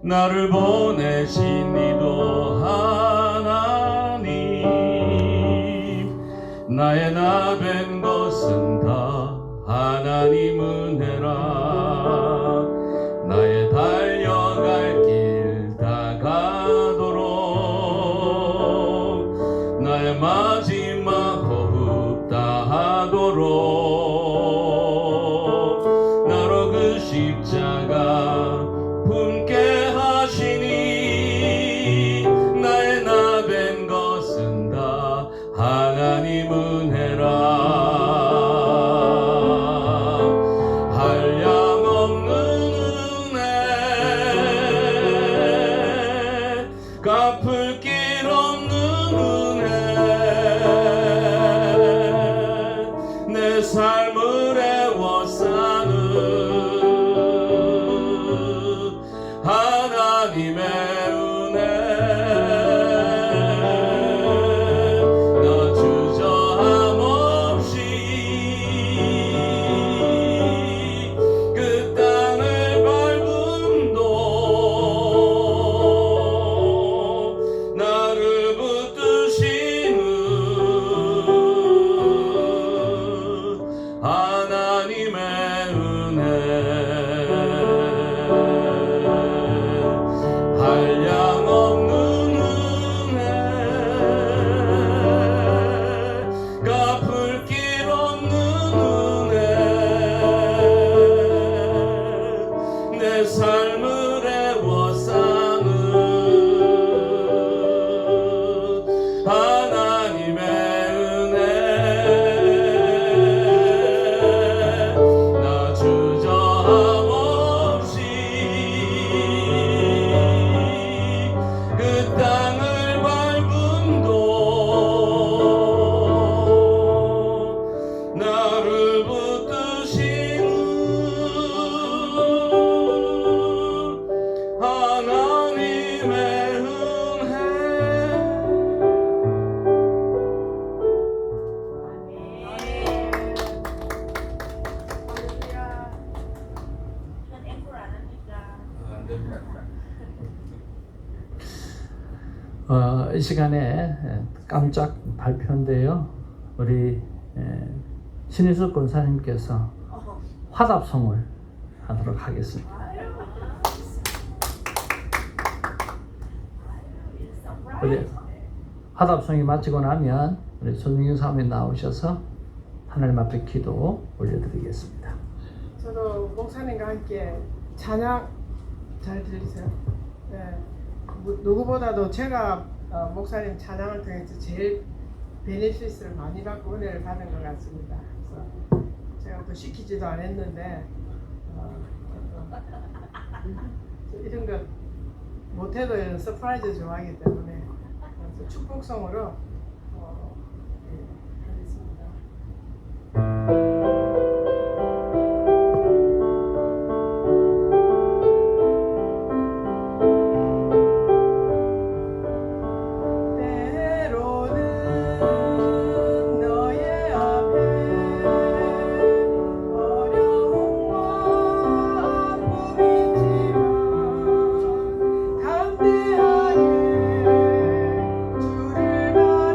나를 보내신 이도 하나님, 나의 나뵌 것은 다 하나님 은혜라. 나의 달려갈 길 다 가도록, 나의 마지막 호흡 다 하도록, 나로 그 십자가 품게 하시니, 나의 나뵌 것은 다 하나님 은혜라. 한량없는 은혜, 갚을 길 없는 은혜, 내 삶을 애워싸는 하나님의 은혜. 나 주저함 없이 그 땅을 밟음도, 나를 붙드시는 하나님의 은혜. 한량없는 은혜, 갚을 길 없는 은혜, 내 삶을 애워싸는 하나님의 은혜. 나 주저함 없이 그 땅을 밟음도, 나를 붙드시는 하나님의 은혜. 이 시간에 깜짝 발표인데요. 우리 신희숙 권사님께서 화답송을 하도록 하겠습니다. 우리 화답송이 마치고 나면 우리 손민규 사모님 나오셔서 하나님 앞에 기도 올려드리겠습니다. 저도 목사님과 함께 찬양 잘 들리세요? 네. 누구보다도 제가 목사님 찬양을 통해서 제일 베네피스를 많이 받고 은혜를 받은 것 같습니다. 그래서 제가 또 시키지도 않았는데 이런 거 못해도 이런 서프라이즈 좋아하기 때문에 그래서 축복성으로 하겠습니다. 담대하게 주를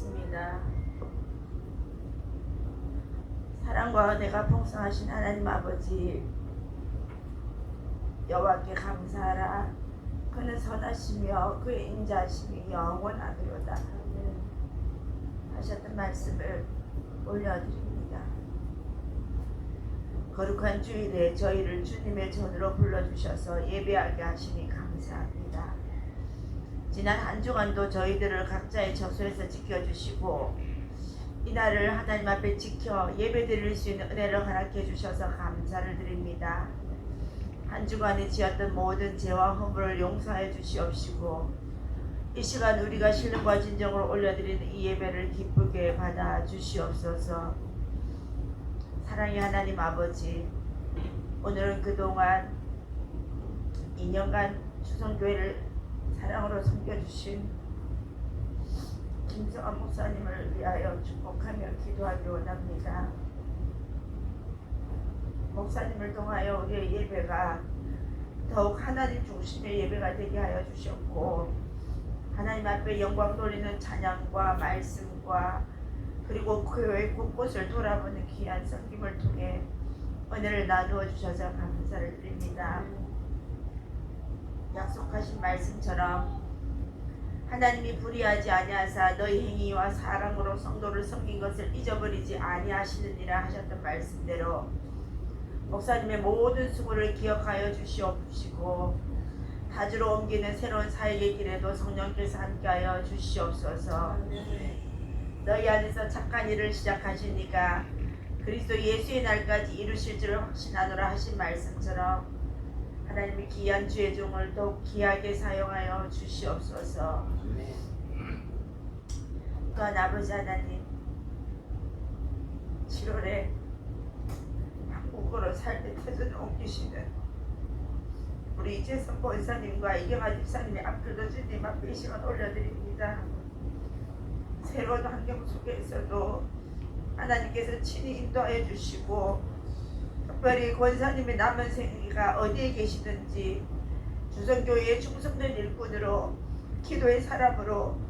기도하겠습니다. 사랑과 은혜가 풍성하신 하나님 아버지, 여호와께 감사하라. 그는 선하시며 그의 인자하심이 영원하도다 하셨던 말씀을 올려드립니다. 거룩한 주일에 저희를 주님의 전으로 불러주셔서 예배하게 하시니 감사합니다. 지난 한 주간도 저희들을 각자의 처소에서 지켜주시고 이날을 하나님 앞에 지켜 예배드릴 수 있는 은혜를 허락해 주셔서 감사를 드립니다. 한 주간에 지었던 모든 죄와 허물을 용서해 주시옵시고 이 시간 우리가 신령과 진정으로 올려드리는 이 예배를 기쁘게 받아 주시옵소서. 사랑의 하나님 아버지, 오늘은 그동안 2년간 추성교회를 사랑으로 섬겨주신 김성환 목사님을 위하여 축복하며 기도하기 원합니다. 목사님을 통하여 우리의 예배가 더욱 하나님 중심의 예배가 되게 하여 주셨고 하나님 앞에 영광 돌리는 찬양과 말씀과 그리고 교회 곳곳을 돌아보는 귀한 섬김을 통해 은혜를 나누어 주셔서 감사를 드립니다. 약속하신 말씀처럼 하나님이 불의하지 아니하사 너희 행위와 사랑으로 성도를 섬긴 것을 잊어버리지 아니하시느니라 하셨던 말씀대로 목사님의 모든 수고를 기억하여 주시옵시고 타주로 옮기는 새로운 사역의 길에도 성령께서 함께하여 주시옵소서. 너희 안에서 착한 일을 시작하시니까 그리스도 예수의 날까지 이루실 줄을 확신하노라 하신 말씀처럼 하나님의 귀한 주의 종을 더욱 귀하게 사용하여 주시옵소서. 또한 아버지 하나님, 7월에 한국으로 살때 태전을 옮기시는 우리 이재선 권사님과 이경아 집사님의 앞길도 주님 앞에 이 시간 올려드립니다. 새로운 환경 속에서도 하나님께서 친히 인도하여 주시고 특별히 권사님의 남은 생애가 어디에 계시든지 주선교회의 충성된 일꾼으로 기도의 사람으로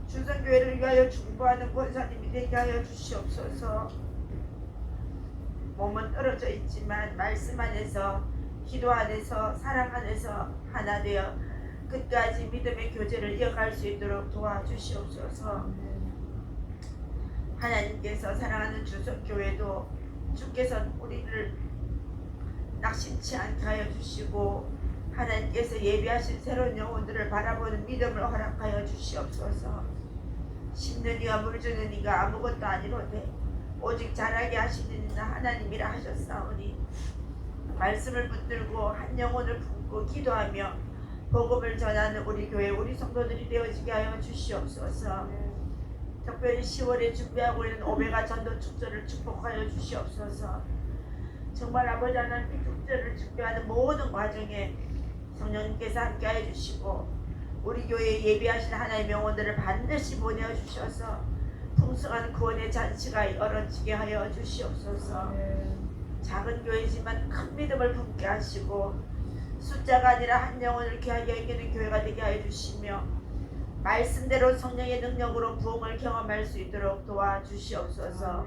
주선교회를 위하여 중보하는 권사님이 되게 하여 주시옵소서. 몸은 떨어져 있지만 말씀 안에서 기도 안에서 사랑 안에서 하나 되어 끝까지 믿음의 교제를 이어갈 수 있도록 도와주시옵소서. 하나님께서 사랑하는 주선교회도 주께서 우리를 낙심치 않게 하여 주시고 하나님께서 예비하신 새로운 영혼들을 바라보는 믿음을 허락하여 주시옵소서. 심는 이와 물 주는 이가 아무것도 아니로되 오직 자라게 하시는 이는 하나님이라 하셨사오니 말씀을 붙들고 한 영혼을 품고 기도하며 복음을 전하는 우리 교회 우리 성도들이 되어지게 하여 주시옵소서. 특별히 10월에 준비하고 있는 오메가 전도 축제를 축복하여 주시옵소서. 정말 아버지 하나님 이 축제를 준비하는 모든 과정에 성령님께서 함께하여 주시고 우리 교회에 예비하신 하나님의 영혼들을 반드시 보내어 주셔서 풍성한 구원의 잔치가 이루어지게 하여 주시옵소서. 작은 교회지만 큰 믿음을 품게 하시고 숫자가 아니라 한 영혼을 귀하게 여기는 교회가 되게 하여 주시며 말씀대로 성령의 능력으로 부흥을 경험할 수 있도록 도와주시옵소서.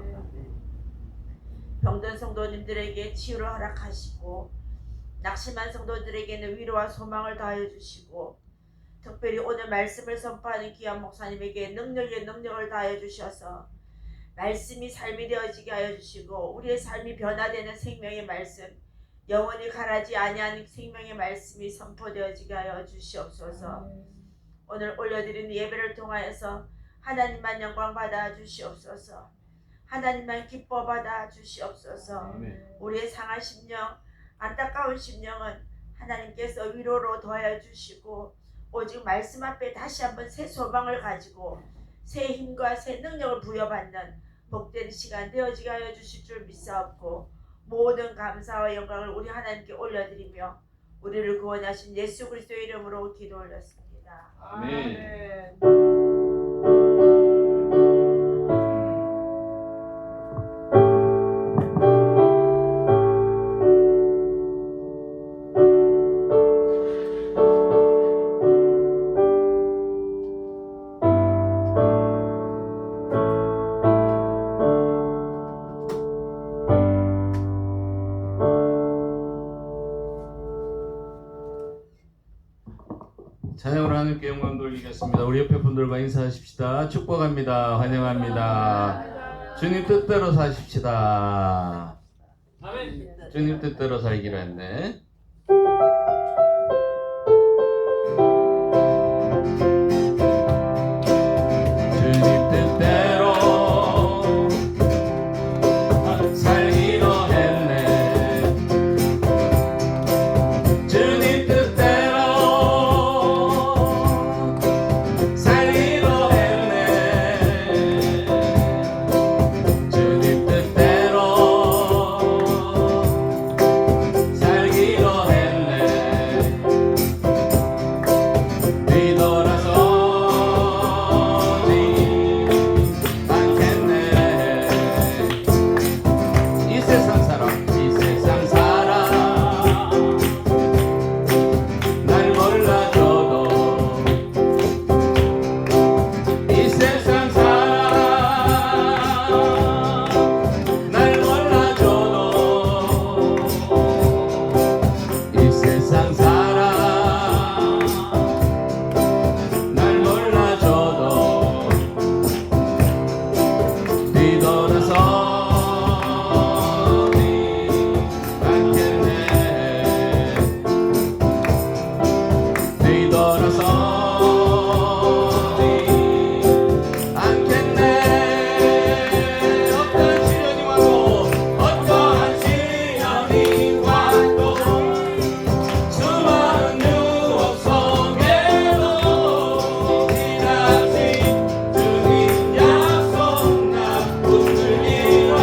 병든 성도님들에게 치유를 허락하시고 낙심한 성도들에게는 위로와 소망을 다하여 주시고 특별히 오늘 말씀을 선포하는 귀한 목사님에게 능력의 능력을 다하여 주셔서 말씀이 삶이 되어지게 하여 주시고 우리의 삶이 변화되는 생명의 말씀 영원히 가라지 아니하는 생명의 말씀이 선포되어지게 하여 주시옵소서. 오늘 올려드리는 예배를 통하여서 하나님만 영광 받아 주시옵소서. 하나님만 기뻐 받아 주시옵소서. 우리의 상한 심령 안타까운 심령은 하나님께서 위로로 더하여 주시고 오직 말씀 앞에 다시 한번 새 소망을 가지고 새 힘과 새 능력을 부여받는 복된 시간 되어지게 하여 주실 줄 믿사옵고 모든 감사와 영광을 우리 하나님께 올려드리며 우리를 구원하신 예수 그리스도의 이름으로 기도 올렸습니다. 아멘. 영광 돌리겠습니다. 우리 옆에 분들과 인사하십시다. 축복합니다. 환영합니다. 주님 뜻대로 사십시다. 주님 뜻대로 살기로 했네. 주님 뜻대로 살기로 했네. 주님 뜻대로 살기로 했네. 주님 뜻대로 살기로 했네. 뒤돌아서지 않겠네. 이 세상 사람 날 몰라줘도 이 세상 사람 날 몰라줘도 이 세상 사람 날 몰라줘도 뒤돌아서지 않겠네. 뒤돌아서지 않겠네. 어떠한 시련이 와도 어떠한 시련이 와도 수많은 유혹 속에도 지나친 주님 약속 나 붙들리라.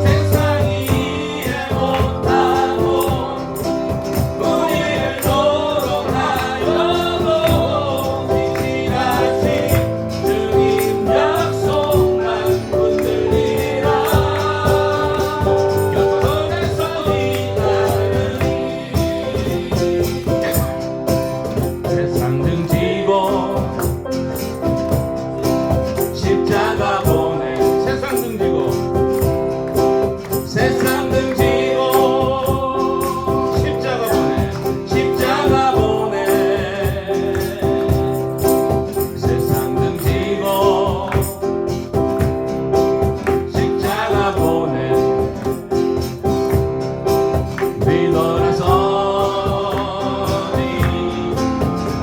세상이 이해 못하고 우리를 조롱하여도 지나친 주님 약속 난 붙들리라. 결코 내 손이 닿으니 세상 등지고 십자가 보내. 세상 등지고 세상 등지고 십자가 보내. 십자가 보내. 세상 등지고 십자가 보내. 뒤돌아서지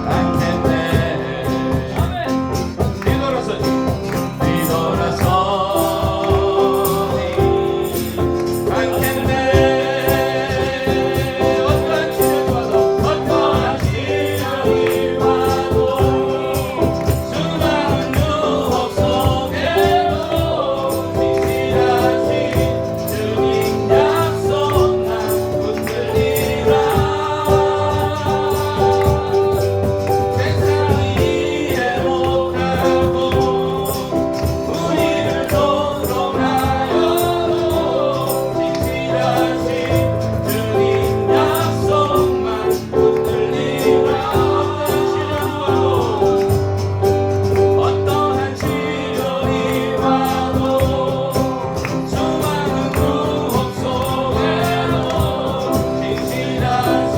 않겠네. 뒤돌아서지 않겠네. 어떠한 시련이 와도 어떠한 시련이 와도 수많은 유혹 속에도 진실하신 주님 약속 난 붙들리라. 세상이 이해 못하고 우리를 조롱하여도 진실하신 주님 약속만 붙들리라. 어떠한 시련이 와도 수많은 유혹 속에도 진실하신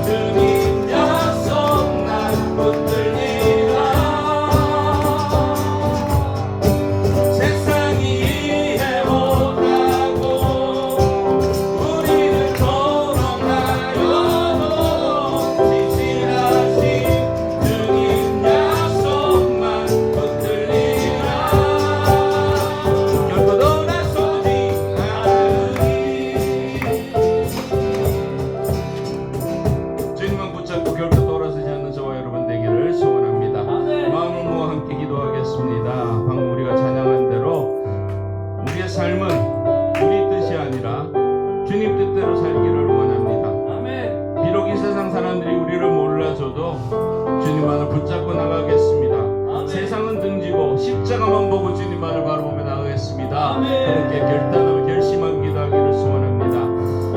주님 약속만 붙들리라. 세상이 이해 못하고 우리를 조롱하여도 진실하신 주님 약속만 붙들리라. 결코 돌아서지 않으니. 주님만 붙잡고 결코 돌아서지 않는 저와 여러분 되기를 소원합니다. 마음을 모아 함께 기도하겠습니다. 방금 우리가 찬양한 대로 우리의 삶은 우리 뜻이 아니라 주님 뜻대로 살기를 원합니다. 비록 이 세상 사람들이 우리를 몰라줘도 주님만을 붙잡고 나가겠습니다. 세상은 등지고 십자가만 보고 주님만을 바라보며 나가겠습니다. 그렇게 결단하고 결심하고 기도하기를 소원합니다.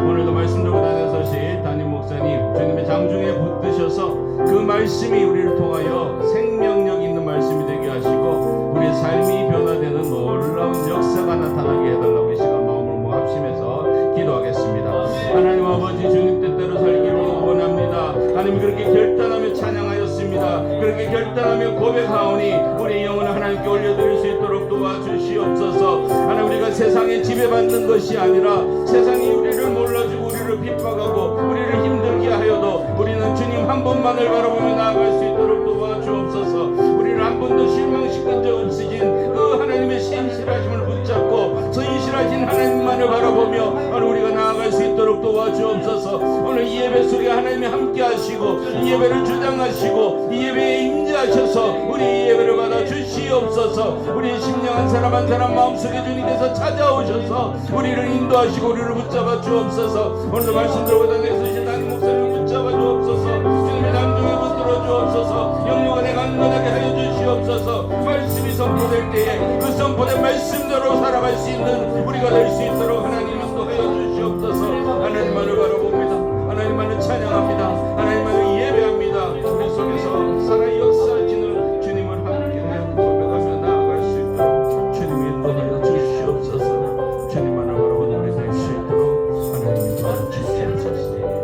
오늘도 말씀 들고 다녀서실 담임 목사님 주님의 장중에 붙드셔서 그 말씀이 우리를 통하여 생명력 있는 말씀이 되게 하시고 우리의 삶이 변화되는 놀라운 역사가 나타나게 해달라고 이 시간 마음을 모아 합심해서 기도하겠습니다. 하나님 아버지 주님 뜻대로 살기를 원합니다. 하나님 그렇게 결단하며 찬양하였습니다. 그렇게 결단하며 고백하오니 우리 영혼을 하나님께 올려드릴 수 있도록 도와주시옵소서. 하나님 우리가 세상에 지배받는 것이 아니라 세상이 우리를 몰라주고 우리를 핍박하고 우리를 힘들게 하여도 우리는 주님 한 분만을 바라보며 나아갈 수 있도록 도와주옵소서. 우리를 한 번도 실망시킨 적 없으신 그 하나님의 신실하심을 붙잡고 선실하신 하나님만을 바라보며 우리가 나아갈 수 있도록 도와주옵소서. 오늘 이 예배 속에 하나님이 함께 하시고 이 예배를 주장하시고 이 예배에 임재하셔서 우리 이 예배를 받아 주시옵소서. 우리 심령한 사람 한 사람 마음속에 주님께서 찾아오셔서 우리를 인도하시고 우리를 붙잡아 주옵소서. 오늘도 말씀 들어보다 내서신 담임 목사님을 붙잡아 주옵소서. 주님의 남중에 붙들어 주옵소서. 영육 안에 강건하게 하여 주시옵소서. 말씀이 선포될 때에 그 선포된 말씀대로 살아갈 수 있는 우리가 될 수 있도록 하나님 인도하여 주시옵소서. 하나님만을 바라봅니다. 하나님만을 찬양합니다. 하나님만을 예배합니다. 우리 속에서 살아 역사하시는 주님을 함께 고백하며 나아갈 수 있도록 주님이 인도하여 주시옵소서. 주님만을 바라보는 우리 될 수 있도록 하나님이 도와주시옵소서.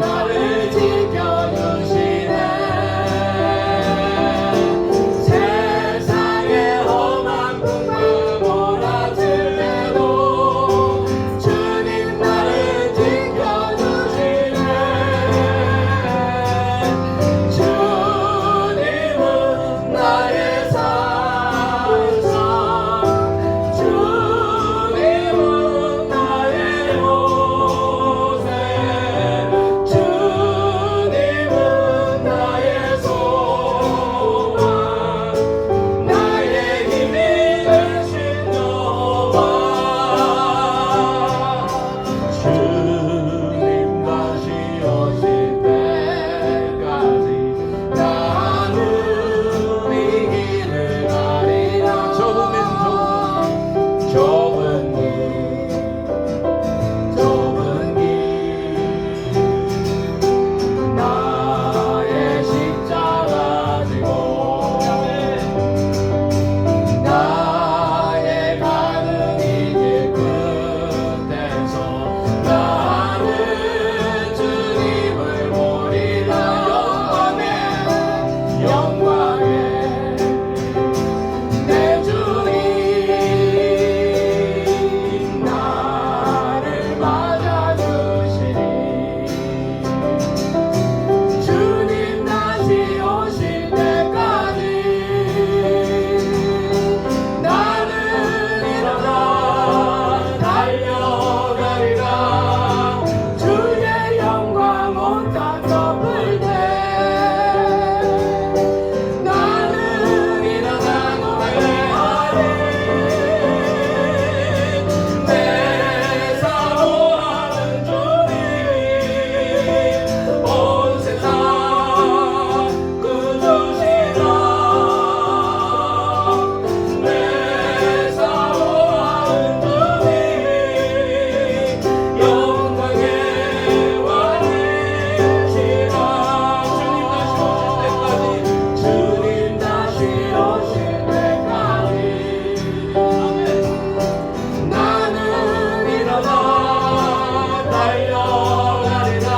나를 지켜주시네. 세상에 험한 풍파 몰아칠 때도 주님 나를 지켜주시네. 주님은 나의 산성, 주님은 나의 요새, 주님은 나의 소망, 나의 힘이 되신 여호와. 주님 다시 오실 때까지 나는 이 길을 가리라. 좁은 길 나의 십자가 지고 나의 가는 이 길 끝에서 나는 주님을 보리라. 영광에 내 주님 나를 맞아주시니. 주님 다시 오실 때까지 나는 일어나 달려가리라. 주의 영광 온 땅 덮을 때 나는 일어나 노래하리. 내 사모하는 주님 온 세상 구주시라. 내 사모하는 주님 영광의 왕이시라. 주님 다시 오실 때까지 나는 일어나 달려가리라.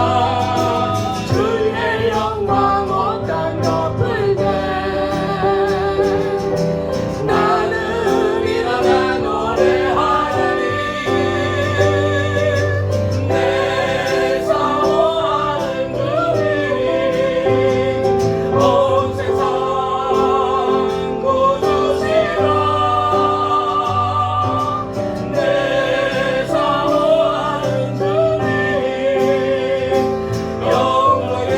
주의 영광 온 땅 덮을 때 나는 일어나 노래하리니. 내 사모하는 주님 온 세상 구주시라. 내 사모하는 주님 영광의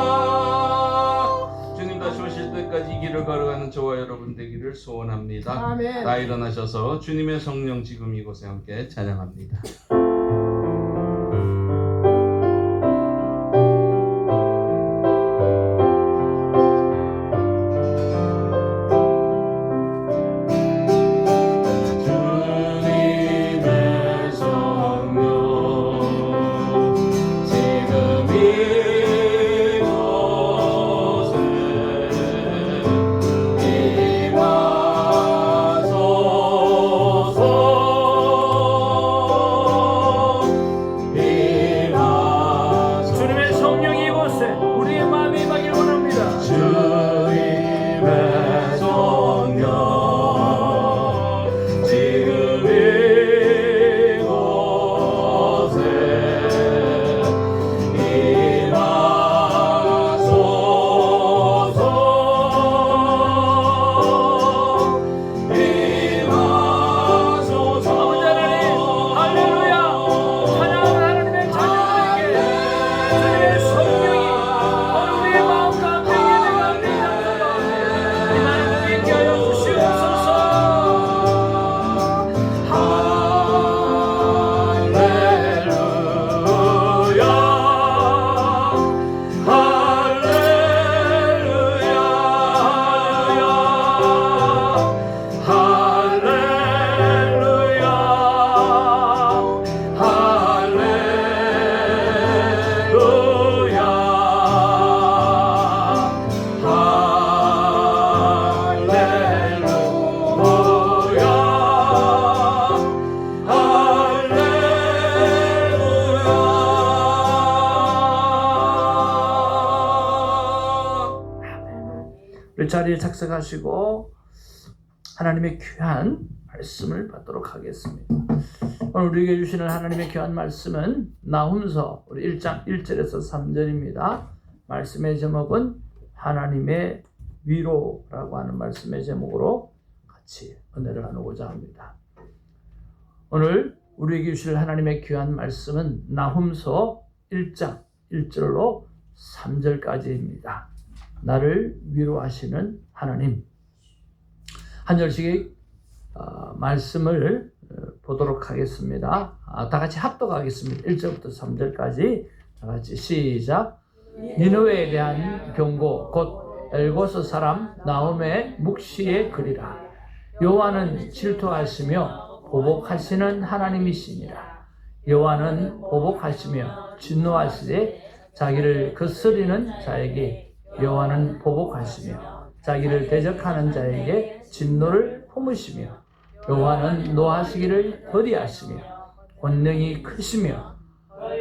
왕이시라. 주님 다시 오실 때까지 이 길을 걸어가는 저와 여러분 되기를 소원합니다. 아멘. 다 일어나셔서 주님의 성령 지금 이곳에 함께 찬양합니다. 주님의 성령 지금 이곳에 임하소서. 자리에 착석하시고 하나님의 귀한 말씀을 받도록 하겠습니다. 오늘 우리에게 주시는 하나님의 귀한 말씀은 나훔서 우리 1장 1절에서 3절입니다. 말씀의 제목은 하나님의 위로라고 하는 말씀의 제목으로 같이 은혜를 나누고자 합니다. 오늘 우리에게 주실 하나님의 귀한 말씀은 나훔서 1장 1절로 3절까지입니다. 나를 위로하시는 하나님. 한 절씩 말씀을 보도록 하겠습니다. 다 같이 합독하겠습니다. 1절부터 3절까지 다 같이 시작. 니느웨에 대한 경고 곧 엘고스 사람 나훔의 묵시의 글이라. 여호와는 질투하시며 보복하시는 하나님이시니라. 여호와는 보복하시며 진노하시되 자기를 거스리는 자에게 여호와는 보복하시며 자기를 대적하는 자에게 진노를 품으시며 여호와는 노하시기를 더디하시며 권능이 크시며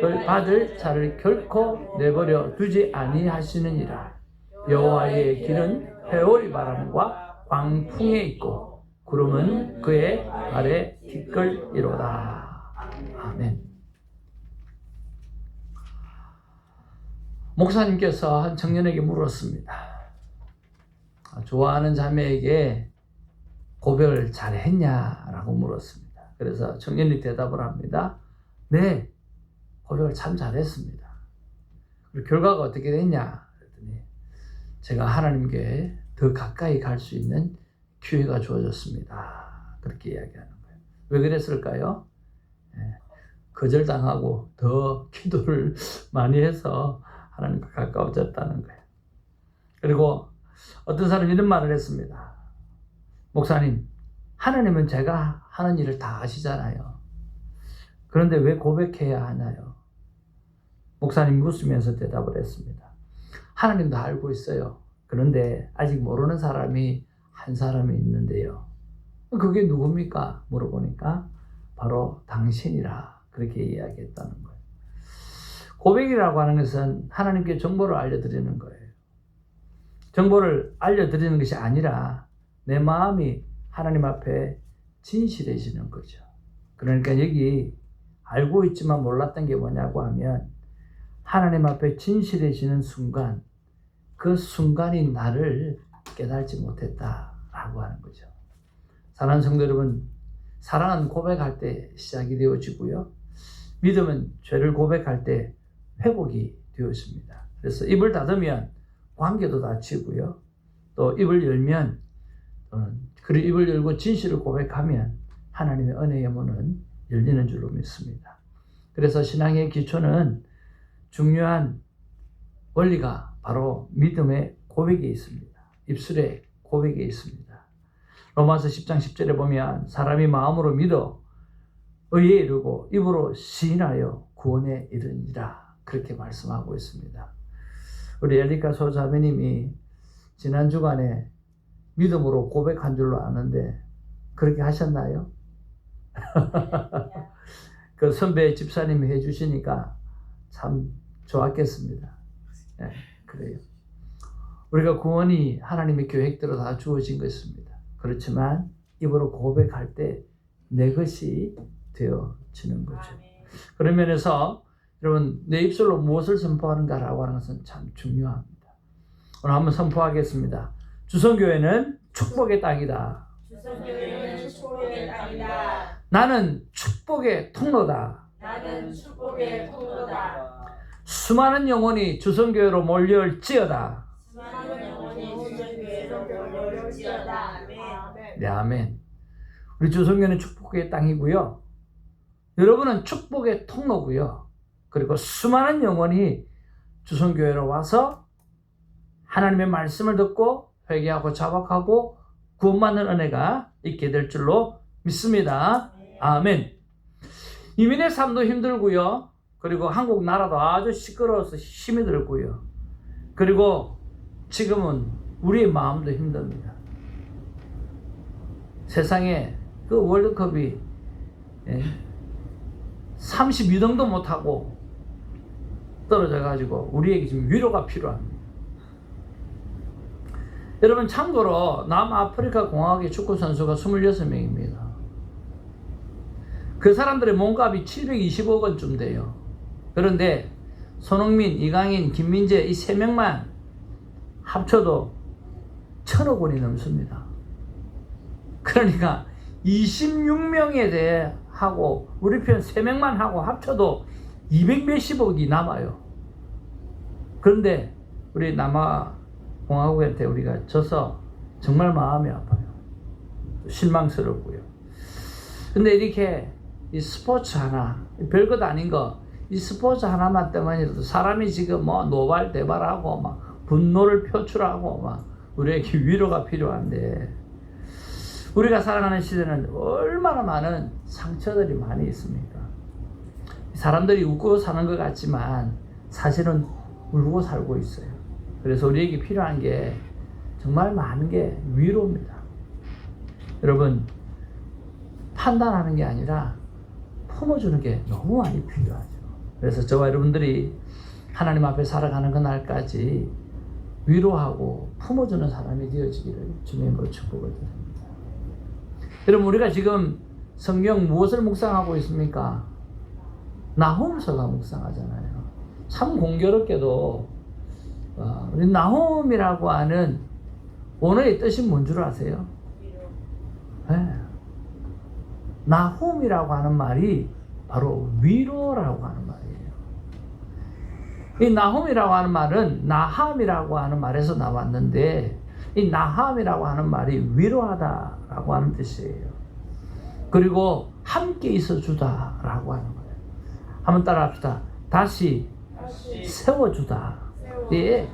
벌 받을 자를 결코 내버려 두지 아니하시느니라. 여호와의 길은 회오리 바람과 광풍에 있고 구름은 그의 아래 티끌이로다. 아멘. 목사님께서 한 청년에게 물었습니다. 좋아하는 자매에게 고백을 잘했냐라고 물었습니다. 그래서 청년이 대답을 합니다. 네, 고백을 참 잘했습니다. 그리고 결과가 어떻게 됐냐 그랬더니 제가 하나님께 더 가까이 갈 수 있는 기회가 주어졌습니다. 그렇게 이야기하는 거예요. 왜 그랬을까요? 거절당하고 더 기도를 많이 해서 하나님과 가까워졌다는 거예요. 그리고 어떤 사람이 이런 말을 했습니다. 목사님, 하나님은 제가 하는 일을 다 아시잖아요. 그런데 왜 고백해야 하나요? 목사님 웃으면서 대답을 했습니다. 하나님도 알고 있어요. 그런데 아직 모르는 사람이 한 사람이 있는데요. 그게 누굽니까? 물어보니까 바로 당신이라 그렇게 이야기했다는 거예요. 고백이라고 하는 것은 하나님께 정보를 알려드리는 거예요. 정보를 알려드리는 것이 아니라 내 마음이 하나님 앞에 진실해지는 거죠. 그러니까 여기 알고 있지만 몰랐던 게 뭐냐고 하면 하나님 앞에 진실해지는 순간 그 순간이 나를 깨달지 못했다라고 하는 거죠. 사랑하는 성도 여러분, 사랑은 고백할 때 시작이 되어지고요. 믿음은 죄를 고백할 때 회복이 되어집니다. 그래서 입을 닫으면 관계도 닫히고요. 또 입을 열면 그리고 입을 열고 진실을 고백하면 하나님의 은혜의 문은 열리는 줄로 믿습니다. 그래서 신앙의 기초는 중요한 원리가 바로 믿음의 고백에 있습니다. 입술의 고백에 있습니다. 로마서 10장 10절에 보면 사람이 마음으로 믿어 의에 이르고 입으로 시인하여 구원에 이르니라 그렇게 말씀하고 있습니다. 우리 엘리카 소자매님이 지난 주간에 믿음으로 고백한 줄로 아는데 그렇게 하셨나요? 그 선배 집사님이 해주시니까 참 좋았겠습니다. 네, 그래요. 우리가 구원이 하나님의 계획대로 다 주어진 것입니다. 그렇지만 입으로 고백할 때 내 것이 되어지는 거죠. 그런 면에서 여러분 내 입술로 무엇을 선포하는가라고 하는 것은 참 중요합니다. 오늘 한번 선포하겠습니다. 주성교회는 축복의 땅이다. 주성교회는 축복의 땅이다. 나는 축복의 통로다. 나는 축복의 통로다. 수많은 영혼이 주성교회로 몰려올지어다. 수많은 영혼이 주성교회로 몰려올지어다. 아멘. 네, 아멘. 우리 주성교회는 축복의 땅이고요. 여러분은 축복의 통로고요. 그리고 수많은 영혼이 주성교회로 와서 하나님의 말씀을 듣고 회개하고 자박하고 구원받는 은혜가 있게 될 줄로 믿습니다. 아멘. 이민의 삶도 힘들고요. 그리고 한국 나라도 아주 시끄러워서 힘이 들고요. 그리고 지금은 우리의 마음도 힘듭니다. 세상에 그 월드컵이 32등도 못하고 떨어져 가지고 우리에게 지금 위로가 필요합니다. 여러분 참고로 남아프리카 공화국의 축구 선수가 26명입니다. 그 사람들의 몸값이 720억 원쯤 돼요. 그런데 손흥민, 이강인, 김민재 이 3명만 합쳐도 1000억 원이 넘습니다. 그러니까 26명에 대해 하고 우리 편 3명만 하고 합쳐도 200몇십억이 남아요. 그런데 우리 남아공화국한테 우리가 져서 정말 마음이 아파요. 실망스럽고요. 근데 이렇게 이 스포츠 하나, 별것 아닌 거, 이 스포츠 하나만 때문에도 사람이 지금 뭐 노발대발하고 막 분노를 표출하고 막 우리에게 위로가 필요한데, 우리가 살아가는 시대는 얼마나 많은 상처들이 많이 있습니까? 사람들이 웃고 사는 것 같지만 사실은 울고 살고 있어요. 그래서 우리에게 필요한 게 정말 많은 게 위로입니다. 여러분, 판단하는 게 아니라 품어주는 게 너무 많이 필요하죠. 그래서 저와 여러분들이 하나님 앞에 살아가는 그날까지 위로하고 품어주는 사람이 되어지기를 주님으로 축복을 드립니다. 여러분, 우리가 지금 성경 무엇을 묵상하고 있습니까? 나훔서가 묵상하잖아요. 참 공교롭게도 우리 나훔이라고 하는 원어의 뜻이 뭔 줄 아세요? 네. 나훔이라고 하는 말이 바로 위로라고 하는 말이에요. 이 나훔이라고 하는 말은 나함이라고 하는 말에서 나왔는데, 이 나함이라고 하는 말이 위로하다라고 하는 뜻이에요. 그리고 함께 있어주다라고 하는 거예요. 한번 따라합시다. 다시 세워주다. 예.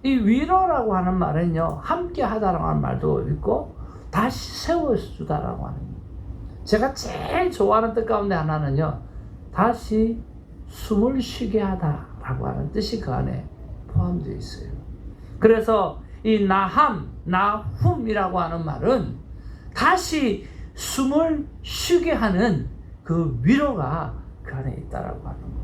이 위로라고 하는 말은요, 함께 하다라고 하는 말도 있고 다시 세워주다라고 하는 거예요. 제가 제일 좋아하는 뜻 가운데 하나는요, 다시 숨을 쉬게 하다라고 하는 뜻이 그 안에 포함되어 있어요. 그래서 이 나훔이라고 하는 말은 다시 숨을 쉬게 하는 그 위로가 그 안에 있다라고 하는 거예요.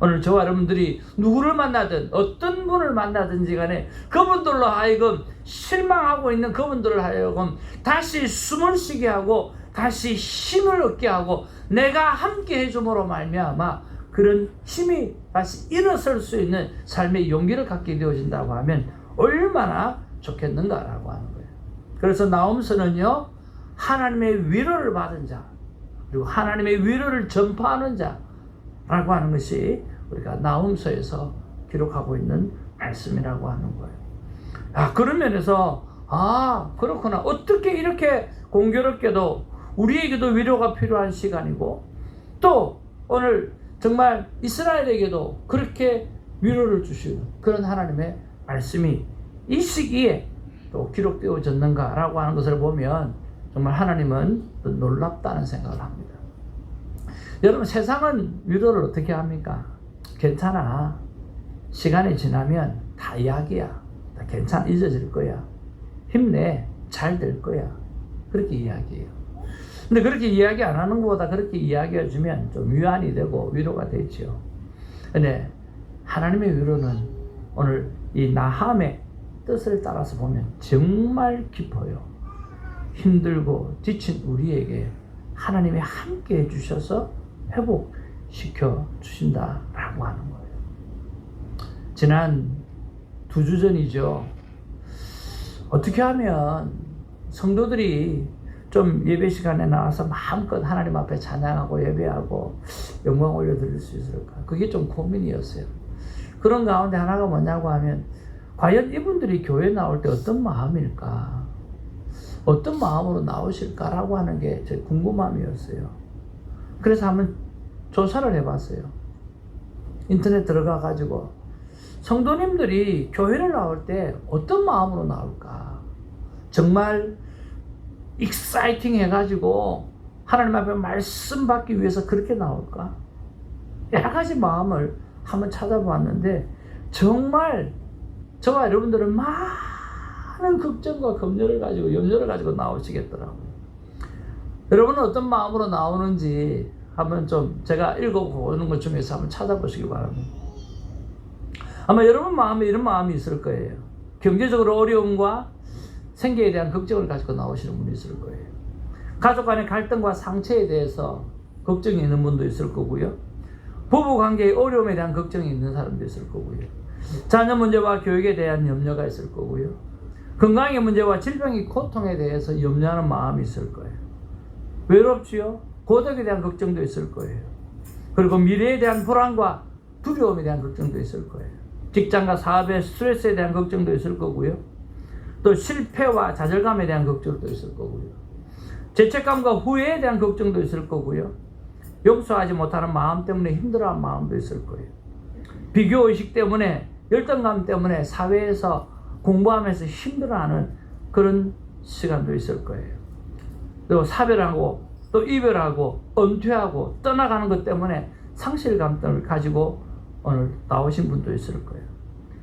오늘 저와 여러분들이 누구를 만나든 어떤 분을 만나든지 간에 그분들로 하여금 실망하고 있는 그분들을 하여금 다시 숨을 쉬게 하고 다시 힘을 얻게 하고 내가 함께 해줌으로 말미암아 그런 힘이 다시 일어설 수 있는 삶의 용기를 갖게 되어진다고 하면 얼마나 좋겠는가라고 하는 거예요. 그래서 나훔서는요, 하나님의 위로를 받은 자, 그리고 하나님의 위로를 전파하는 자라고 하는 것이 우리가 나훔서에서 기록하고 있는 말씀이라고 하는 거예요. 그런 면에서 그렇구나. 어떻게 이렇게 공교롭게도 우리에게도 위로가 필요한 시간이고, 또 오늘 정말 이스라엘에게도 그렇게 위로를 주시는 그런 하나님의 말씀이 이 시기에 또 기록되어졌는가라고 하는 것을 보면 정말 하나님은 놀랍다는 생각을 합니다. 여러분, 세상은 위로를 어떻게 합니까? 괜찮아. 시간이 지나면 다 이야기야. 다 괜찮아. 잊어질 거야. 힘내. 잘 될 거야. 그렇게 이야기해요. 근데 그렇게 이야기 안 하는 것보다 그렇게 이야기해 주면 좀 위안이 되고 위로가 되죠. 근데 하나님의 위로는 오늘 이 나함의 뜻을 따라서 보면 정말 깊어요. 힘들고 지친 우리에게 하나님이 함께 해주셔서 회복시켜 주신다라고 하는 거예요. 지난 2주 전이죠. 어떻게 하면 성도들이 좀 예배 시간에 나와서 마음껏 하나님 앞에 찬양하고 예배하고 영광 올려드릴 수 있을까? 그게 좀 고민이었어요. 그런 가운데 하나가 뭐냐고 하면, 과연 이분들이 교회 나올 때 어떤 마음일까? 어떤 마음으로 나오실까라고 하는 게 제 궁금함이었어요. 그래서 한번 조사를 해봤어요. 인터넷 들어가가지고 성도님들이 교회를 나올 때 어떤 마음으로 나올까? 정말 익사이팅 해가지고 하나님 앞에 말씀 받기 위해서 그렇게 나올까? 여러 가지 마음을 한번 찾아봤는데 정말 저와 여러분들은 많은 걱정과 염려를 가지고 나오시겠더라고요. 여러분은 어떤 마음으로 나오는지 한번 좀 제가 읽어보는 것 중에서 한번 찾아보시기 바랍니다. 아마 여러분 마음에 이런 마음이 있을 거예요. 경제적으로 어려움과 생계에 대한 걱정을 가지고 나오시는 분이 있을 거예요. 가족 간의 갈등과 상처에 대해서 걱정이 있는 분도 있을 거고요. 부부 관계의 어려움에 대한 걱정이 있는 사람도 있을 거고요. 자녀 문제와 교육에 대한 염려가 있을 거고요. 건강의 문제와 질병의 고통에 대해서 염려하는 마음이 있을 거예요. 외롭지요? 고독에 대한 걱정도 있을 거예요. 그리고 미래에 대한 불안과 두려움에 대한 걱정도 있을 거예요. 직장과 사업의 스트레스에 대한 걱정도 있을 거고요. 또 실패와 좌절감에 대한 걱정도 있을 거고요. 죄책감과 후회에 대한 걱정도 있을 거고요. 용서하지 못하는 마음 때문에 힘들어하는 마음도 있을 거예요. 비교의식 때문에, 열등감 때문에 사회에서 공부하면서 힘들어하는 그런 시간도 있을 거예요. 또 사별하고 또 이별하고 은퇴하고 떠나가는 것 때문에 상실감을 가지고 오늘 나오신 분도 있을 거예요.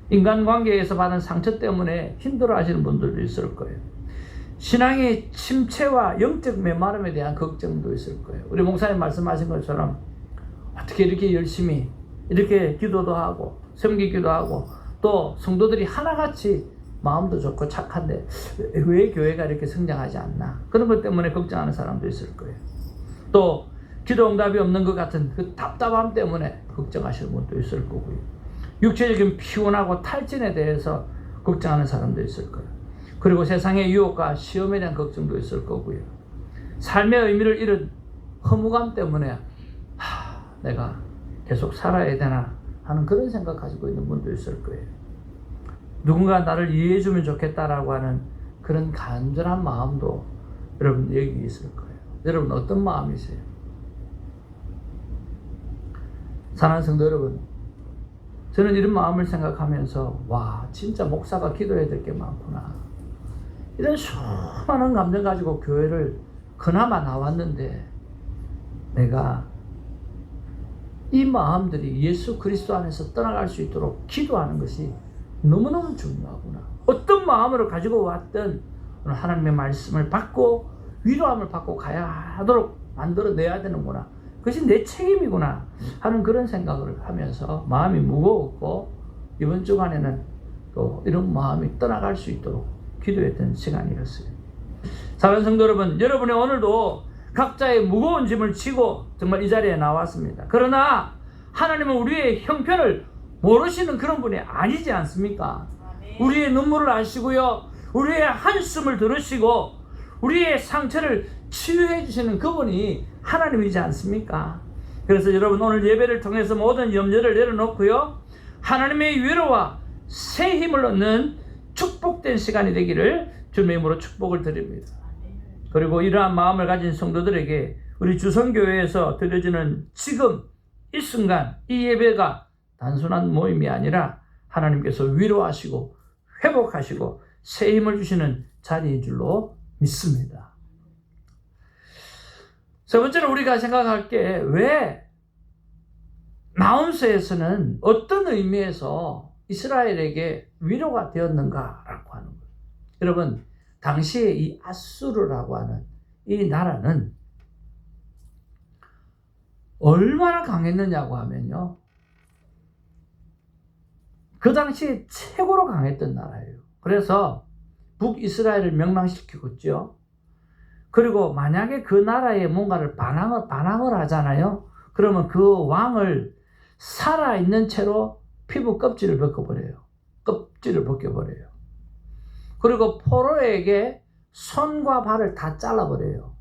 인간관계에서 받은 상처 때문에 힘들어하시는 분들도 있을 거예요. 신앙의 침체와 영적 메마름에 대한 걱정도 있을 거예요. 우리 목사님 말씀하신 것처럼 어떻게 이렇게 열심히 이렇게 기도도 하고 섬기기도 하고 또 성도들이 하나같이 마음도 좋고 착한데 왜 교회가 이렇게 성장하지 않나, 그런 것 때문에 걱정하는 사람도 있을 거예요. 또 기도 응답이 없는 것 같은 그 답답함 때문에 걱정하시는 분도 있을 거고요. 육체적인 피곤하고 탈진에 대해서 걱정하는 사람도 있을 거예요. 그리고 세상의 유혹과 시험에 대한 걱정도 있을 거고요. 삶의 의미를 잃은 허무감 때문에 내가 계속 살아야 되나 하는 그런 생각 가지고 있는 분도 있을 거예요. 누군가 나를 이해해 주면 좋겠다라고 하는 그런 간절한 마음도 여러분 여기 있을 거예요. 여러분 어떤 마음이세요? 사랑하는 성도 여러분, 저는 이런 마음을 생각하면서 와, 진짜 목사가 기도해야 될 게 많구나. 이런 수많은 감정 가지고 교회를 그나마 나왔는데 내가 이 마음들이 예수 그리스도 안에서 떠나갈 수 있도록 기도하는 것이 너무너무 중요하구나. 어떤 마음으로 가지고 왔든 하나님의 말씀을 받고 위로함을 받고 가야 하도록 만들어내야 되는구나. 그것이 내 책임이구나 하는 그런 생각을 하면서 마음이 무거웠고, 이번 주간에는 또 이런 마음이 떠나갈 수 있도록 기도했던 시간이었어요. 사랑하는 성도 여러분, 여러분의 오늘도 각자의 무거운 짐을 지고 정말 이 자리에 나왔습니다. 그러나 하나님은 우리의 형편을 모르시는 그런 분이 아니지 않습니까? 우리의 눈물을 아시고요, 우리의 한숨을 들으시고 우리의 상처를 치유해 주시는 그분이 하나님이지 않습니까? 그래서 여러분 오늘 예배를 통해서 모든 염려를 내려놓고요, 하나님의 위로와 새 힘을 얻는 축복된 시간이 되기를 주님의 이름으로 축복을 드립니다. 그리고 이러한 마음을 가진 성도들에게 우리 주선교회에서 드려지는 지금 이 순간 이 예배가 단순한 모임이 아니라 하나님께서 위로하시고 회복하시고 새 힘을 주시는 자리인 줄로 믿습니다. 세 번째로 우리가 생각할 게, 왜 나홈서에서는 어떤 의미에서 이스라엘에게 위로가 되었는가라고 하는 거예요. 여러분, 당시에 이 아수르라고 하는 이 나라는 얼마나 강했느냐고 하면요, 그 당시에 최고로 강했던 나라예요. 그래서 북이스라엘을 멸망시키고죠. 그리고 만약에 그 나라에 뭔가를 반항을 하잖아요. 그러면 그 왕을 살아있는 채로 피부 껍질을 벗겨버려요. 껍질을 벗겨버려요. 그리고 포로에게 손과 발을 다 잘라버려요.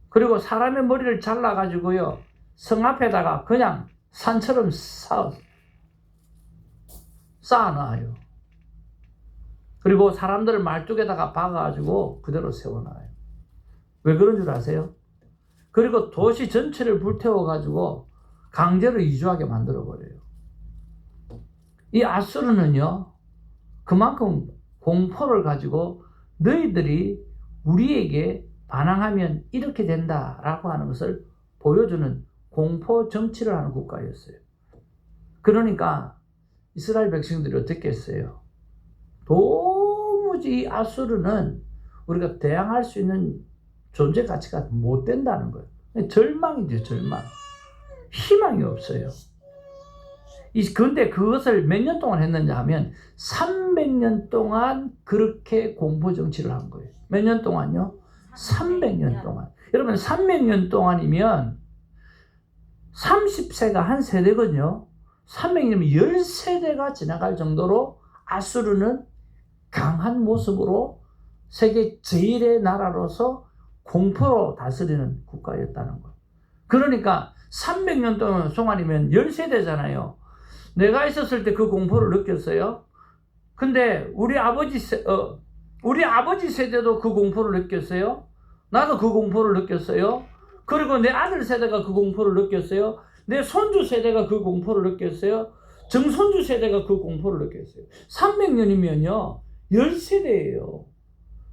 그리고 사람의 머리를 잘라가지고요, 성 앞에다가 그냥 산처럼 쌓아놔요. 그리고 사람들을 말뚝에다가 박아가지고 그대로 세워놔요. 왜 그런 줄 아세요? 그리고 도시 전체를 불태워가지고 강제로 이주하게 만들어버려요. 이 아수르는요, 그만큼 공포를 가지고 너희들이 우리에게 반항하면 이렇게 된다라고 하는 것을 보여주는 공포 정치를 하는 국가였어요. 그러니까 이스라엘 백성들이 어떻게 했어요? 도무지 이 아수르는 우리가 대항할 수 있는 존재 가치가 못 된다는 거예요. 절망이죠, 절망. 희망이 없어요. 근데 그것을 몇 년 동안 했느냐 하면 300년 동안 그렇게 공포 정치를 한 거예요. 몇 년 동안요? 300년 동안. 여러분 300년 동안이면 30세가 한 세대거든요. 300년이면 10세대가 지나갈 정도로 아수르는 강한 모습으로 세계 제1의 나라로서 공포로 다스리는 국가였다는 거예요. 그러니까 300년 동안이면 10세대잖아요. 내가 있었을 때 그 공포를 느꼈어요. 근데 우리 아버지 세대도 그 공포를 느꼈어요. 나도 그 공포를 느꼈어요. 그리고 내 아들 세대가 그 공포를 느꼈어요. 내 손주 세대가 그 공포를 느꼈어요. 정손주 세대가 그 공포를 느꼈어요. 300년이면요 10세대예요.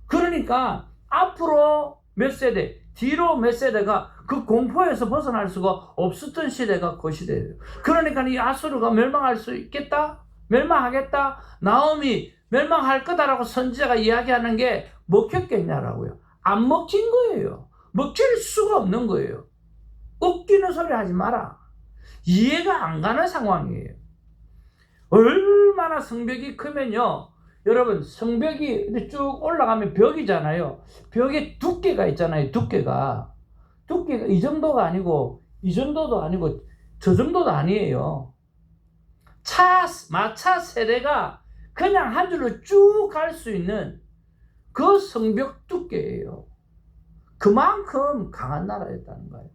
그러니까 앞으로 몇 세대, 뒤로 몇 세대가 그 공포에서 벗어날 수가 없었던 시대가 그 시대예요. 그러니까 이 아수르가 멸망할 수 있겠다? 멸망하겠다? 나옴이 멸망할 거다라고 선지자가 이야기하는 게 먹혔겠냐라고요. 안 먹힌 거예요. 먹힐 수가 없는 거예요. 웃기는 소리 하지 마라. 이해가 안 가는 상황이에요. 얼마나 성벽이 크면요. 여러분 성벽이 쭉 올라가면 벽이잖아요. 벽에 두께가 있잖아요. 두께가 이 정도가 아니고 이 정도도 아니고 저 정도도 아니에요. 마차 세대가 그냥 한 줄로 쭉 갈 수 있는 그 성벽 두께예요. 그만큼 강한 나라였다는 거예요.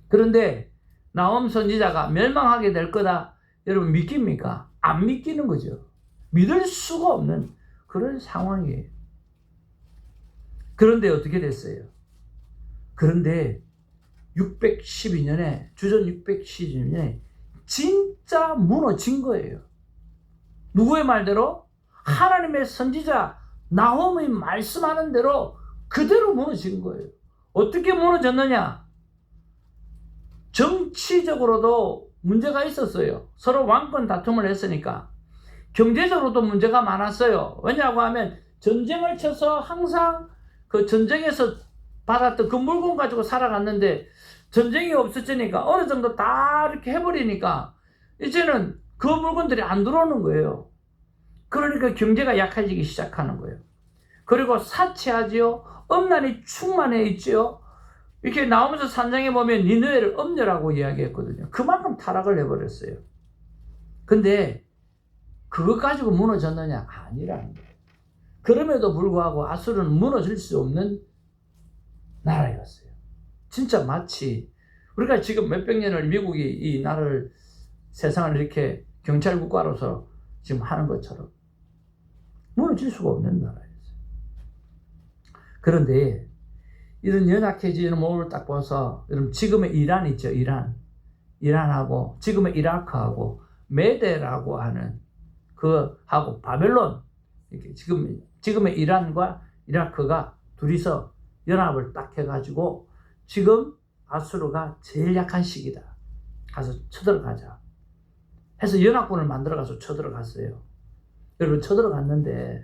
그런데 나홈 선지자가 멸망하게 될 거다. 여러분 믿깁니까? 안 믿기는 거죠. 믿을 수가 없는 그런 상황이에요. 그런데 어떻게 됐어요? 그런데 612년에 주전 612년에 진짜 무너진 거예요. 누구의 말대로? 하나님의 선지자 나홈이 말씀하는 대로 그대로 무너진 거예요. 어떻게 무너졌느냐? 정치적으로도 문제가 있었어요. 서로 왕권 다툼을 했으니까. 경제적으로도 문제가 많았어요. 왜냐고 하면 전쟁을 쳐서 항상 그 전쟁에서 받았던 그 물건 가지고 살아갔는데 전쟁이 없어지니까 어느 정도 다 이렇게 해버리니까 이제는 그 물건들이 안 들어오는 거예요. 그러니까 경제가 약해지기 시작하는 거예요. 그리고 사치하지요. 엄난이 충만해 있지요. 이렇게 나오면서 산장에 보면 니느웨를 엄녀라고 이야기했거든요. 그만큼 타락을 해버렸어요. 근데 그것 가지고 무너졌느냐? 아니라는 거예요. 그럼에도 불구하고 아수르는 무너질 수 없는 나라였어요. 진짜 마치 우리가 지금 몇백 년을 미국이 이 나라를 세상을 이렇게 경찰국가로서 지금 하는 것처럼 무너질 수가 없는 나라였어요. 그런데 이런 연약해지는 모습을 딱 봐서 여러분 지금의 이란 있죠. 이란하고 지금의 이라크하고 메데라고 하는 그하고 바벨론 이렇게 지금의 이란과 이라크가 둘이서 연합을 딱 해가지고 지금 아수르가 제일 약한 시기다. 가서 쳐들어가자. 해서 연합군을 만들어가서 쳐들어갔어요. 여러분 쳐들어갔는데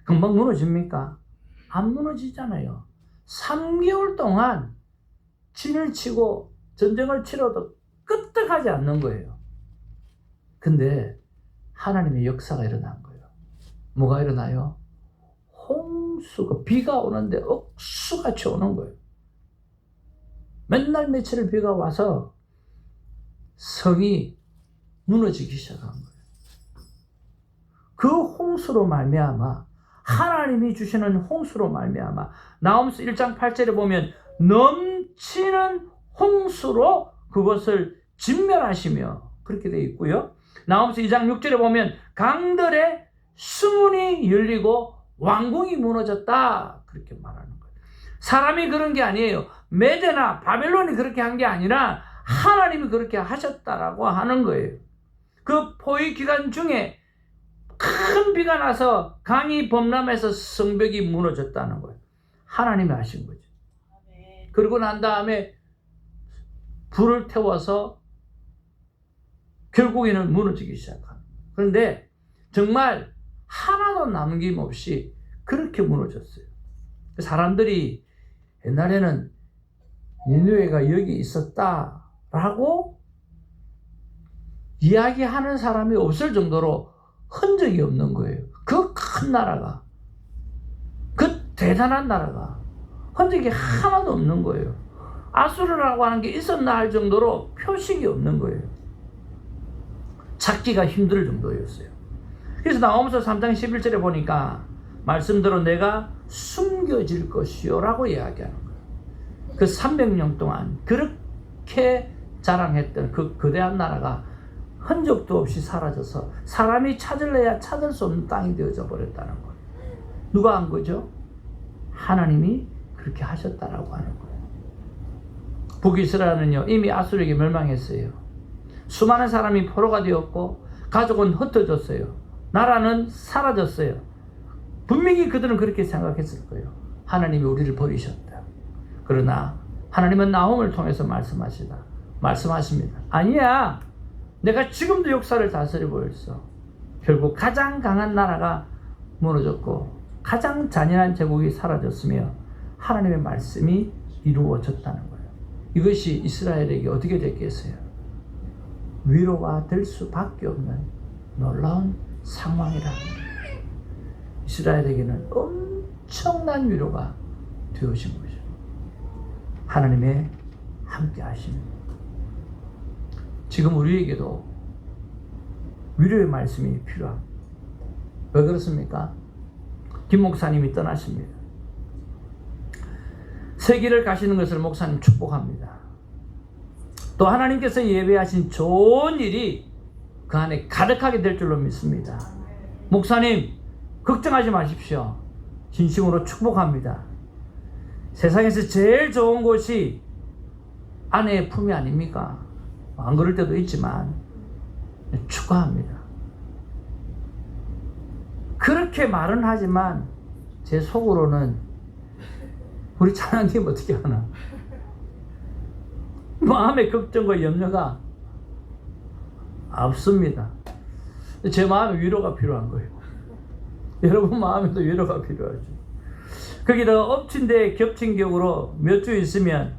금방 무너집니까? 안 무너지잖아요. 3개월 동안 진을 치고 전쟁을 치러도 끄떡하지 않는 거예요. 근데 하나님의 역사가 일어난 거예요. 뭐가 일어나요? 홍수가 비가 오는데 억수같이 오는 거예요. 맨날 며칠 비가 와서 성이 무너지기 시작한 거예요. 그 홍수로 말미암아 하나님이 주시는 홍수로 말미암아 나홈서 1장 8절에 보면 넘치는 홍수로 그것을 진멸하시며 그렇게 되어 있고요. 나홈서 2장 6절에 보면 강들의 수문이 열리고 왕궁이 무너졌다 그렇게 말하는 거예요. 사람이 그런 게 아니에요. 메데나 바벨론이 그렇게 한 게 아니라 하나님이 그렇게 하셨다라고 하는 거예요. 그 포위 기간 중에 큰 비가 나서 강이 범람해서 성벽이 무너졌다는 거예요. 하나님이 하신 거죠. 그러고 난 다음에 불을 태워서 결국에는 무너지기 시작합니다. 그런데 정말 하나도 남김없이 그렇게 무너졌어요. 사람들이 옛날에는 니느웨가 여기 있었다라고 이야기하는 사람이 없을 정도로 흔적이 없는 거예요. 그 큰 나라가, 그 대단한 나라가 흔적이 하나도 없는 거예요. 아수르라고 하는 게 있었나 할 정도로 표식이 없는 거예요. 찾기가 힘들 정도였어요. 그래서 나오면서 3장 11절에 보니까 말씀대로 내가 숨겨질 것이요 라고 이야기하는 거예요. 그 300년 동안 그렇게 자랑했던 그 거대한 나라가 흔적도 없이 사라져서 사람이 찾을래야 찾을 수 없는 땅이 되어져 버렸다는 거예요. 누가 한 거죠? 하나님이 그렇게 하셨다라고 하는 거예요. 북이스라엘은요 이미 아수르에게 멸망했어요. 수많은 사람이 포로가 되었고 가족은 흩어졌어요. 나라는 사라졌어요. 분명히 그들은 그렇게 생각했을 거예요. 하나님이 우리를 버리셨다. 그러나 하나님은 나홈을 통해서 말씀하십니다. 아니야. 내가 지금도 역사를 다스리고 있어. 결국 가장 강한 나라가 무너졌고 가장 잔인한 제국이 사라졌으며 하나님의 말씀이 이루어졌다는 거예요. 이것이 이스라엘에게 어떻게 됐겠어요? 위로가 될 수밖에 없는 놀라운 상황이라는 거예요. 이스라엘에게는 엄청난 위로가 되어진 거죠. 하나님의 함께 하심입니다. 지금 우리에게도 위로의 말씀이 필요합니다. 왜 그렇습니까? 김 목사님이 떠나십니다. 새 길을 가시는 것을 목사님 축복합니다. 또 하나님께서 예배하신 좋은 일이 그 안에 가득하게 될 줄로 믿습니다. 목사님 걱정하지 마십시오. 진심으로 축복합니다. 세상에서 제일 좋은 곳이 아내의 품이 아닙니까? 안 그럴 때도 있지만 축하합니다. 그렇게 말은 하지만 제 속으로는 우리 찬양님 어떻게 하나? 마음의 걱정과 염려가 없습니다. 제 마음에 위로가 필요한 거예요. 여러분 마음에도 위로가 필요하죠. 거기다가 엎친 데 겹친 격으로 몇 주 있으면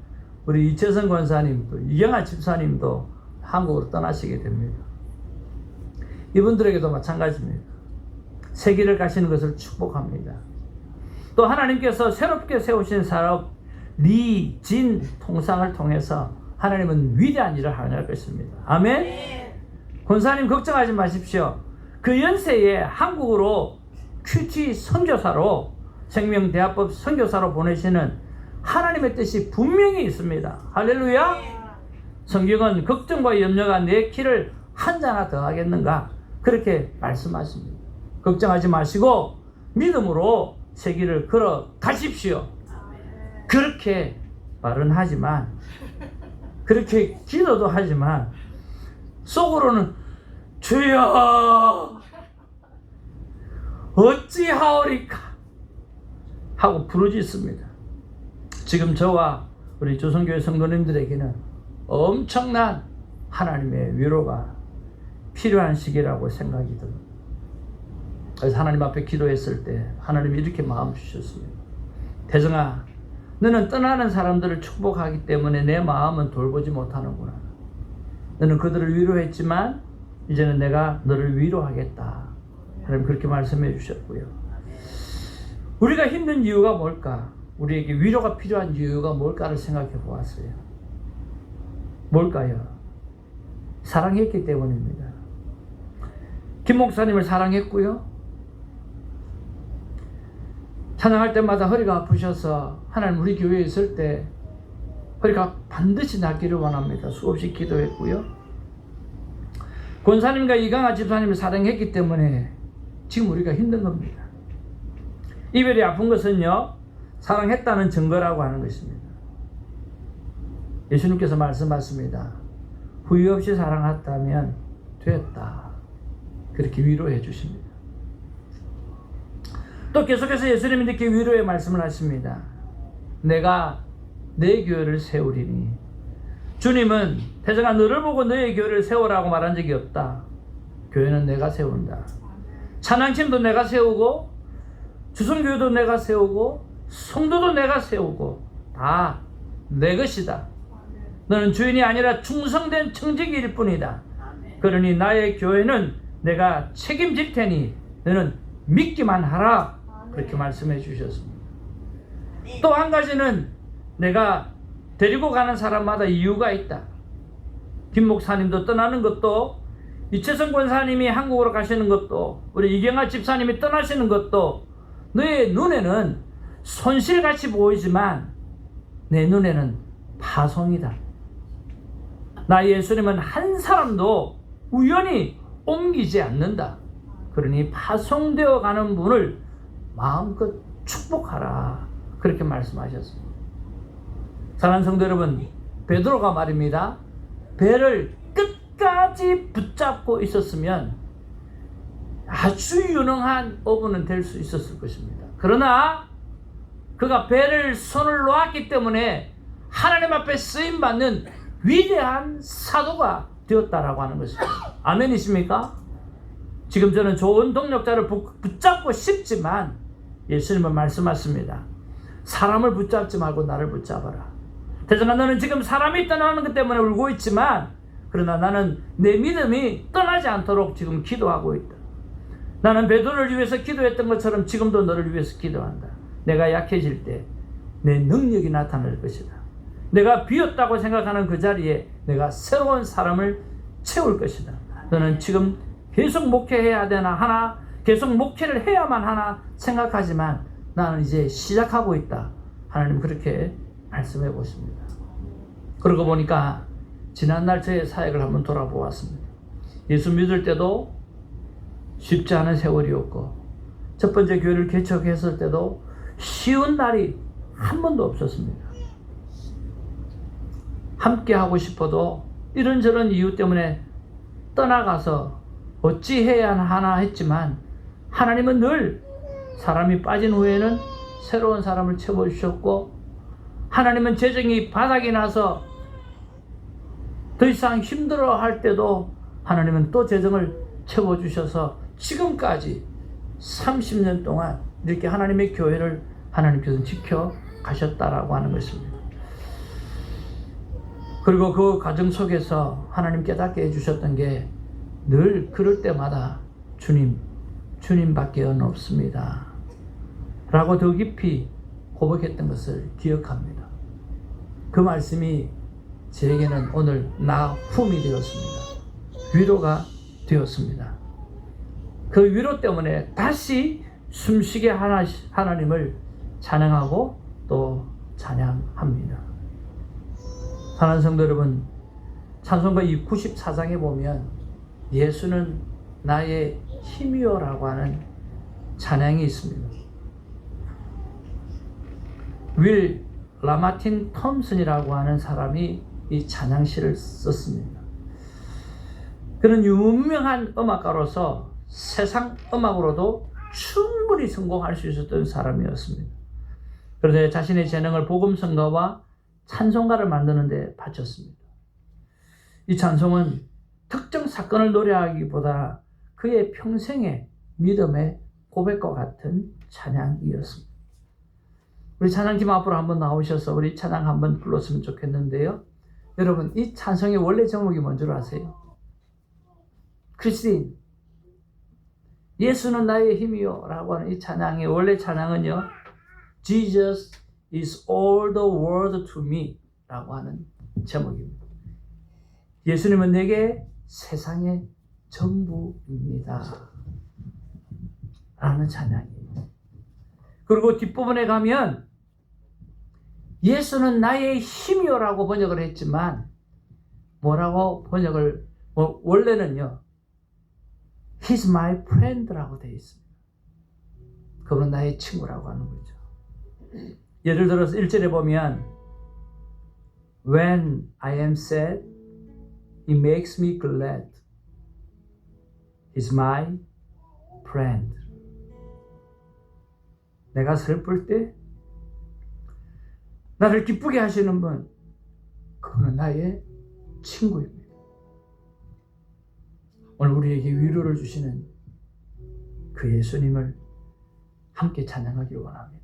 우리 이채선 권사님도 이경아 집사님도 한국으로 떠나시게 됩니다. 이분들에게도 마찬가지입니다. 새 길을 가시는 것을 축복합니다. 또 하나님께서 새롭게 세우신 사업 리진 통상을 통해서 하나님은 위대한 일을 하실 것입니다. 아멘. 권사님 걱정하지 마십시오. 그 연세에 한국으로 큐티 선교사로 생명대화법 선교사로 보내시는 하나님의 뜻이 분명히 있습니다. 할렐루야. 성경은 걱정과 염려가 내 키를 한 자나 더 하겠는가 그렇게 말씀하십니다. 걱정하지 마시고 믿음으로 새 길을 걸어 가십시오. 그렇게 말은 하지만 그렇게 기도도 하지만 속으로는 주여 어찌하오리까 하고 부르짖습니다. 지금 저와 우리 조선교회 성도님들에게는 엄청난 하나님의 위로가 필요한 시기라고 생각이 듭니다. 그래서 하나님 앞에 기도했을 때 하나님이 이렇게 마음 주셨습니다. 태정아, 너는 떠나는 사람들을 축복하기 때문에 내 마음은 돌보지 못하는구나. 너는 그들을 위로했지만 이제는 내가 너를 위로하겠다. 하나님 그렇게 말씀해 주셨고요. 우리가 힘든 이유가 뭘까? 우리에게 위로가 필요한 이유가 뭘까를 생각해 보았어요. 뭘까요? 사랑했기 때문입니다. 김 목사님을 사랑했고요. 찬양할 때마다 허리가 아프셔서 하나님 우리 교회에 있을 때 허리가 반드시 낫기를 원합니다. 수없이 기도했고요. 권사님과 이강아 집사님을 사랑했기 때문에 지금 우리가 힘든 겁니다. 이별이 아픈 것은요, 사랑했다는 증거라고 하는 것입니다. 예수님께서 말씀하십니다. 후회 없이 사랑했다면 됐다. 그렇게 위로해 주십니다. 또 계속해서 예수님이 이렇게 위로의 말씀을 하십니다. 내가 내 교회를 세우리니. 주님은 태정아 너를 보고 너의 교회를 세우라고 말한 적이 없다. 교회는 내가 세운다. 찬양팀도 내가 세우고 주성교회도 내가 세우고 성도도 내가 세우고 다 내 것이다. 너는 주인이 아니라 충성된 청지기일 뿐이다. 그러니 나의 교회는 내가 책임질 테니 너는 믿기만 하라. 그렇게 말씀해 주셨습니다. 또 한 가지는 내가 데리고 가는 사람마다 이유가 있다. 김 목사님도 떠나는 것도, 이채성 권사님이 한국으로 가시는 것도, 우리 이경아 집사님이 떠나시는 것도 너의 눈에는 손실같이 보이지만 내 눈에는 파송이다. 나 예수님은 한 사람도 우연히 옮기지 않는다. 그러니 파송되어 가는 분을 마음껏 축복하라. 그렇게 말씀하셨습니다. 사랑하는 성도 여러분, 베드로가 말입니다. 배를 끝까지 붙잡고 있었으면 아주 유능한 어부는 될 수 있었을 것입니다. 그러나 그가 배를 손을 놓았기 때문에 하나님 앞에 쓰임받는 위대한 사도가 되었다라고 하는 것입니다. 아멘이십니까? 지금 저는 좋은 동력자를 붙잡고 싶지만 예수님은 말씀하십니다. 사람을 붙잡지 말고 나를 붙잡아라. 대전아, 너는 지금 사람이 떠나는 것 때문에 울고 있지만, 그러나 나는 내 믿음이 떠나지 않도록 지금 기도하고 있다. 나는 베드로를 위해서 기도했던 것처럼 지금도 너를 위해서 기도한다. 내가 약해질 때 내 능력이 나타날 것이다. 내가 비었다고 생각하는 그 자리에 내가 새로운 사람을 채울 것이다. 너는 지금 계속 목회해야 되나 하나, 계속 목회를 해야만 하나 생각하지만 나는 이제 시작하고 있다. 하나님 그렇게 말씀해 보십니다. 그러고 보니까 지난날 저의 사역을 한번 돌아보았습니다. 예수 믿을 때도 쉽지 않은 세월이었고, 첫 번째 교회를 개척했을 때도 쉬운 날이 한 번도 없었습니다. 함께 하고 싶어도 이런저런 이유 때문에 떠나가서 어찌해야 하나 했지만, 하나님은 늘 사람이 빠진 후에는 새로운 사람을 채워주셨고, 하나님은 재정이 바닥이 나서 더 이상 힘들어 할 때도 하나님은 또 재정을 채워주셔서 지금까지 30년 동안 이렇게 하나님의 교회를 하나님께서 지켜 가셨다라고 하는 것입니다. 그리고 그 과정 속에서 하나님 깨닫게 해주셨던 게 늘 그럴 때마다 주님밖에 없습니다 라고 더 깊이 고백했던 것을 기억합니다. 그 말씀이 저에게는 오늘 나훔이 되었습니다. 위로가 되었습니다. 그 위로 때문에 다시 숨쉬게 하나님을 찬양하고 또 찬양합니다. 사랑하는 성도 여러분, 찬송가 94장에 보면 예수는 나의 힘이요라고 하는 찬양이 있습니다. 윌 라마틴 톰슨이라고 하는 사람이 이 찬양시를 썼습니다. 그는 유명한 음악가로서 세상 음악으로도 충분히 성공할 수 있었던 사람이었습니다. 그런데 자신의 재능을 복음성가와 찬송가를 만드는 데 바쳤습니다. 이 찬송은 특정 사건을 노래하기보다 그의 평생의 믿음의 고백과 같은 찬양이었습니다. 우리 찬양팀 앞으로 한번 나오셔서 우리 찬양 한번 불렀으면 좋겠는데요. 여러분, 이 찬송의 원래 제목이 뭔 줄 아세요? 크리스틴, 예수는 나의 힘이요 라고 하는 이 찬양의 원래 찬양은요, Jesus is all the world to me 라고 하는 제목입니다. 예수님은 내게 세상의 전부입니다 라는 찬양이에요. 그리고 뒷부분에 가면 예수는 나의 힘이요 라고 번역을 했지만, 뭐라고 번역을, 원래는요, He's my friend 라고 되어 있습니다. 그분은 나의 친구라고 하는 거죠. 예를 들어서 1절에 보면 When I am sad, He makes me glad. He's my friend. 내가 슬플 때 나를 기쁘게 하시는 분, 그분은 나의 친구입니다. 오늘 우리에게 위로를 주시는 그 예수님을 함께 찬양하길 원합니다.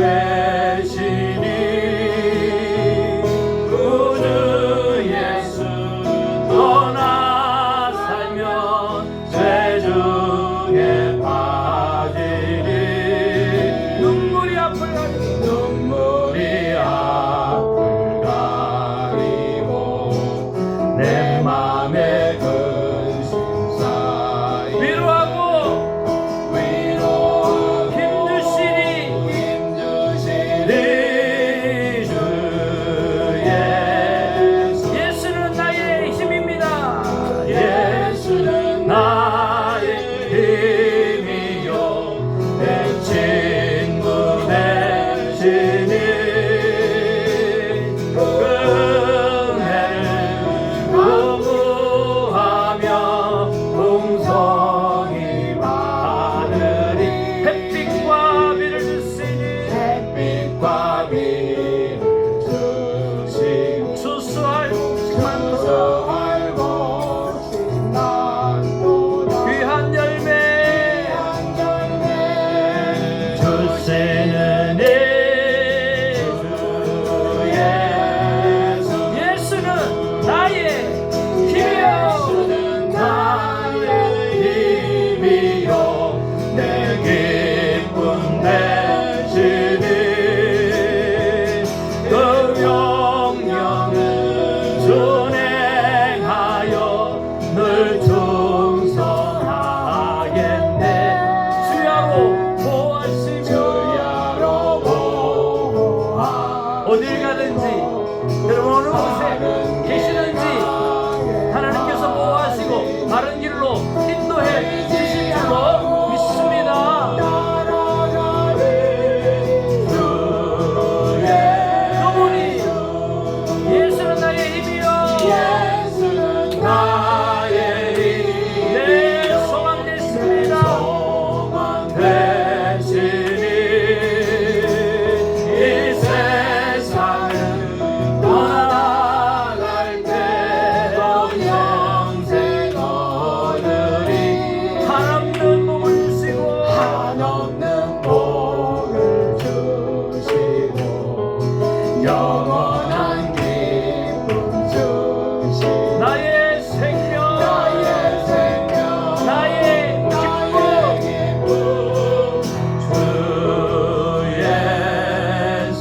되시니 구주 예수 떠나 살면 죄 중에 빠지니 눈물이 앞을 가리고 내 맘에 근심 쌓이 위로하고 힘주시니 주 예수는 나의 힘입니다. 예수는 나의 힘이요 내 친구 되시니 은혜를 요구하며 풍성히 하늘이 햇빛과 비를 주시니 햇빛과 비를 주시니 추수할 곳만도다 귀한 열매 주시는 예수는 나의 힘이요 내 기쁨 되시니 그 명령을 준행하여 늘 충성하겠네. 주야로 보호하시며 어딜 가든지 여러분 어느 곳에 계시는지 하나님께서 보호하시고 바른 길로 인도해 주실 줄로 믿습니다. 그분이 예수는 나의 힘이요 나의 힘 내 소망 되십니다. 되시니 이 세상을 떠나갈 때도 영생 얻으리 한없는 복을 주시고 영원한 기쁨 주시고 나의 생명 나의 기쁨 주 예수.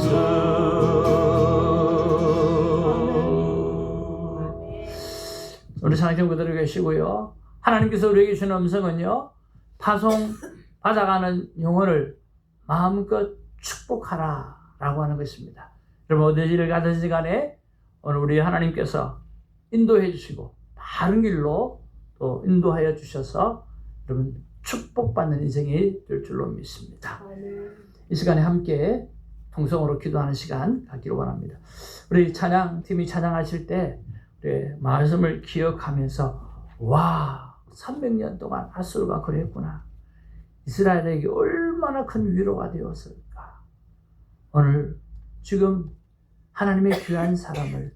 우리 상경 그대로 계시고요. 하나님께서 우리에게 주는 음성은요, 파송 받아가는 영혼을 마음껏 축복하라 라고 하는 것입니다. 여러분 어디를 가든지 간에 오늘 우리 하나님께서 인도해 주시고 바른 길로 또 인도하여 주셔서 여러분 축복받는 인생이 될 줄로 믿습니다. 이 시간에 함께 통성으로 기도하는 시간 갖기를 원합니다. 우리 찬양팀이 찬양하실 때 우리 말씀을 기억하면서 와 300년 동안 아수르가 그랬구나. 이스라엘에게 얼마나 큰 위로가 되었을까. 오늘 지금 하나님의 귀한 사람을